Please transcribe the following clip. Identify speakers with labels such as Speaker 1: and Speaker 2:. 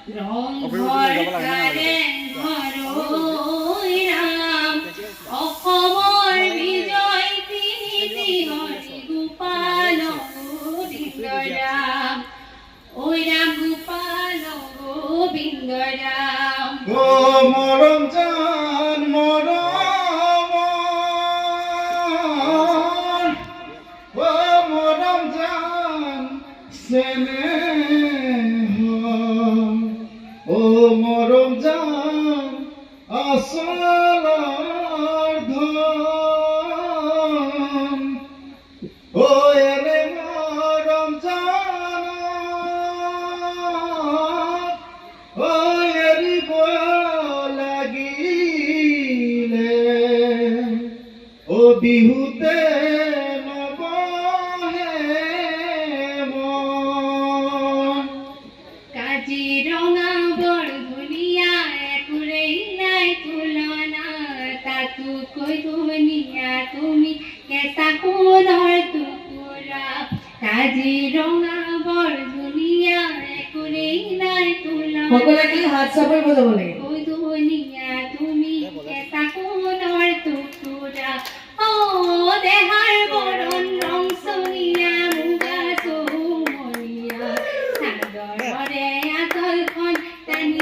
Speaker 1: ৰংঘৰ কাৰেংঘৰ ঐ ৰাম অসমৰ বিজয় তিনিটি হৰি গোপাল গোবিন্দ ৰাম ঐ ৰাম গোপাল গোবিন্দ ৰাম
Speaker 2: ও মরম জান মরম ও মরম জান সেনে ও মরম জান আসল ধন ও এরে মরম জান ও এরি লাগিলে ও বিহুতে নবহে মন
Speaker 1: কাজিৰঙা বৰ ধুনীয়া একোৰেই নাই তুলনা তাতোকৈ ধুনীয়া তুমি কেঁচা সোণৰ টুকুৰা কাজিৰঙা বৰ ধুনীয়া একোৰেই নাই তুলনা
Speaker 3: সকলোকে হাত চাপৰি বজাব লাগে।